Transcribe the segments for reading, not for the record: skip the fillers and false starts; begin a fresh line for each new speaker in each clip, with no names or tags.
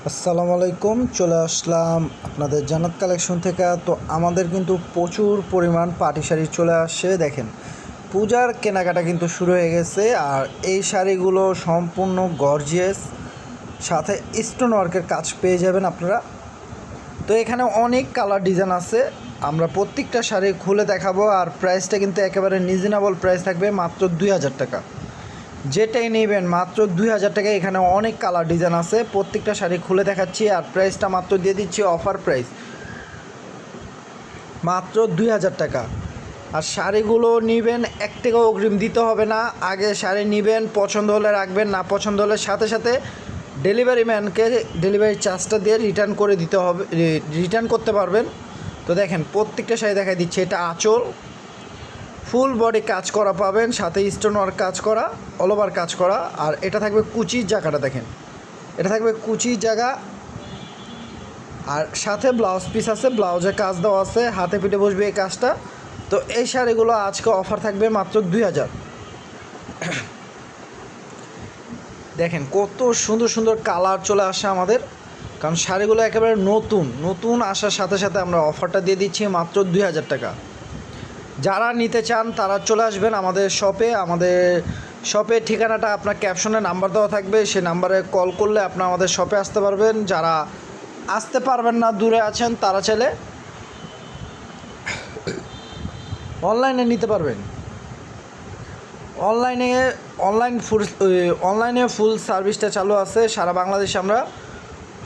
আসসালামু আলাইকুম, চলে আসলাম আপনাদের জান্নাত কালেকশন থেকে। তো আমাদের কিন্তু প্রচুর পরিমাণ পাটি শাড়ি চলে আসছে। দেখেন, পূজার কেনাকাটা কিন্তু শুরু হয়ে গেছে। আর এই শাড়িগুলো সম্পূর্ণ গর্জিয়াস, সাথে স্টোন ওয়ার্কের কাজ পেয়ে যাবেন আপনারা। তো এখানে অনেক কালার ডিজাইন আছে, আমরা প্রত্যেকটা শাড়ি খুলে দেখাবো। আর প্রাইসটা কিন্তু একেবারে রিজনেবল প্রাইস থাকবে, মাত্র 2000 টাকা। যেটাই নেবেন মাত্র 2000 টাকা। এখানে অনেক কালার ডিজাইন আছে, প্রত্যেকটা শাড়ি খুলে দেখাচ্ছি। আর প্রাইসটা মাত্র দিয়ে দিচ্ছি অফার প্রাইস, মাত্র 2000 টাকা। আর শাড়িগুলো নেবেন, 1 টাকাও অগ্রিম দিতে হবে না। আগে শাড়ি নেবেন, পছন্দ হলে রাখবেন, না পছন্দ হলে সাথে সাথে ডেলিভারি ম্যানকে ডেলিভারি চার্জটা দিয়ে রিটার্ন করে দিতে হবে, রিটার্ন করতে পারবেন। তো দেখেন, প্রত্যেকটা শাড়ি দেখা দিচ্ছে। এটা আঁচল, ফুল বডি কাজ করা পাবেন, সাথে স্টোন ওয়ার্ক কাজ করা, অল ওভার কাজ করা। আর এটা থাকবে কুচির জায়গাটা, দেখেন এটা থাকবে কুচির জায়গা। আর সাথে ব্লাউজ পিস আছে, ব্লাউজে কাজ দেওয়া আছে, হাতে পিঠে বসবে এই কাজটা। তো এই শাড়িগুলো আজকে অফার থাকবে মাত্র 2000। দেখেন কত সুন্দর সুন্দর কালার চলে আসে আমাদের, কারণ শাড়িগুলো একেবারে নতুন নতুন আসার সাথে সাথে আমরা অফারটা দিয়ে দিচ্ছি মাত্র 2000 টাকা। যারা নিতে চান তারা চলে আসবেন আমাদের শপে। আমাদের শপের ঠিকানাটা আপনার ক্যাপশনে নাম্বার দেওয়া থাকবে, সেই নাম্বারে কল করলে আপনার আমাদের শপে আসতে পারবেন। যারা আসতে পারবেন না, দূরে আছেন, তারা চাইলে অনলাইনে নিতে পারবেন। অনলাইনে ফুল সার্ভিসটা চালু আছে সারা বাংলাদেশে। আমরা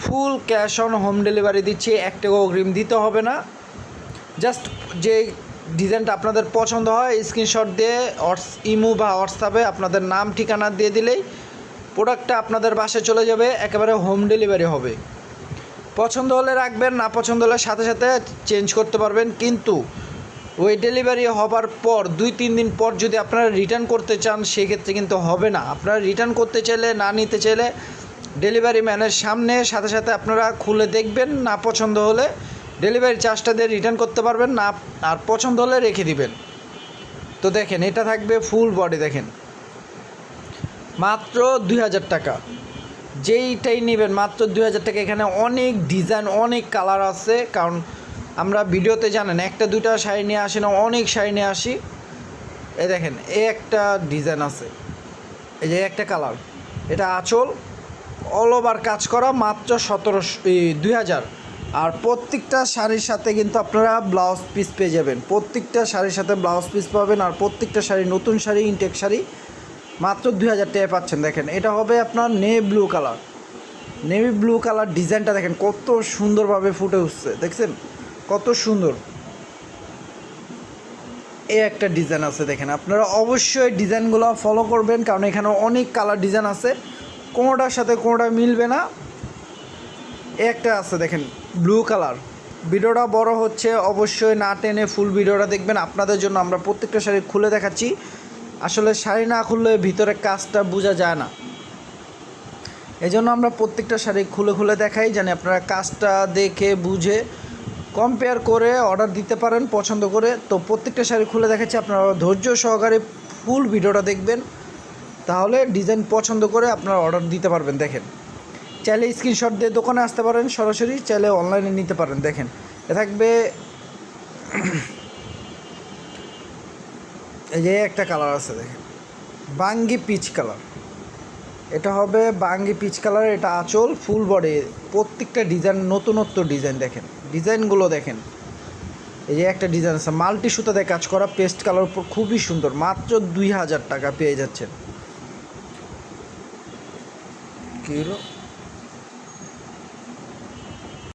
full cash on home delivery দিচ্ছি, 1 টাকা অগ্রিম দিতে হবে না। জাস্ট যে ডিজাইনটা আপনাদের পছন্দ হয় স্ক্রিনশট দিয়ে ইমো বা হোয়াটসঅ্যাপে আপনাদের নাম ঠিকানা দিয়ে দিলেই প্রোডাক্টটা আপনাদের বাসায় চলে যাবে, একেবারে হোম ডেলিভারি হবে। পছন্দ হলে রাখবেন, না পছন্দ হলে সাথে সাথে চেঞ্জ করতে পারবেন। কিন্তু ওই ডেলিভারি হবার পর 2-3 দিন পর যদি আপনারা রিটার্ন করতে চান, সেক্ষেত্রে কিন্তু হবে না। আপনারা রিটার্ন করতে চাইলে, না নিতে চাইলে ডেলিভারি ম্যানের সামনে সাথে সাথে আপনারা খুলে দেখবেন, না পছন্দ হলে ডেলিভারি চার্জটা দিয়ে রিটার্ন করতে পারবেন, না আর পছন্দ হলে রেখে দিবেন। তো দেখেন, এটা থাকবে ফুল বডি, দেখেন মাত্র 2000 টাকা। যেইটাই নেবেন মাত্র 2000 টাকা। এখানে অনেক ডিজাইন, অনেক কালার আছে, কারণ আমরা ভিডিওতে জানেন 1-2টা শাড়ি নিয়ে আসি না, অনেক শাড়ি নিয়ে আসি। এই দেখেন, এই একটা ডিজাইন আছে, এই যে একটা কালার, এটা আঁচল, অল ওভার কাজ করা, মাত্র 2000। আর প্রত্যেকটা শাড়ির সাথে কিন্তু আপনারা ব্লাউজ পিস পেয়ে যাবেন, প্রত্যেকটা শাড়ির সাথে ব্লাউজ পিস পাবেন। আর প্রত্যেকটা শাড়ি নতুন শাড়ি, ইনটেক শাড়ি, মাত্র 2000 টাকায় পাচ্ছেন। দেখেন, এটা হবে আপনার navy blue colour. Navy blue colour ডিজাইনটা দেখেন কত সুন্দরভাবে ফুটে উঠছে, দেখছেন কত সুন্দর। এই একটা ডিজাইন আছে, দেখেন আপনারা অবশ্যই ডিজাইনগুলো ফলো করবেন, কারণ এখানে অনেক কালার ডিজাইন আছে, কোনোটার সাথে কোনোটা মিলবে না। একটা আছে দেখেন ব্লু কালার। ভিডিওটা বড় হচ্ছে, অবশ্যই না টেনে ফুল ভিডিওটা দেখবেন। আপনাদের জন্য আমরা প্রত্যেকটা শাড়ি খুলে দেখাচ্ছি, আসলে শাড়ি না খুললে ভিতরে কাজটা বোঝা যায় না, এই জন্য আমরা প্রত্যেকটা শাড়ি খুলে খুলে দেখাই, জানি আপনারা কাজটা দেখে বুঝে কম্পেয়ার করে অর্ডার দিতে পারেন পছন্দ করে। তো প্রত্যেকটা শাড়ি খুলে দেখাচ্ছি, আপনারা ধৈর্য সহকারে ফুল ভিডিওটা দেখবেন, তাহলে ডিজাইন পছন্দ করে আপনারা অর্ডার দিতে পারবেন। দেখেন, চাইলে স্ক্রিনশট দিয়ে দোকানে আসতে পারেন সরাসরি, চাইলে অনলাইনে নিতে পারেন। দেখেন, এ থাকবে এই যে একটা কালার আছে, দেখেন বাঙ্গি পিচ কালার, এটা হবে বাঙ্গি পিচ কালার। এটা আঁচল, ফুল বডি, প্রত্যেকটা ডিজাইন নতুনত্ব ডিজাইন। দেখেন ডিজাইনগুলো দেখেন, এই যে একটা ডিজাইন আছে মাল্টি সুতাতে কাজ করা, পেস্ট কালার উপর, খুবই সুন্দর। মাত্র 2000 টাকা পেয়ে যাচ্ছেন। কী হলো?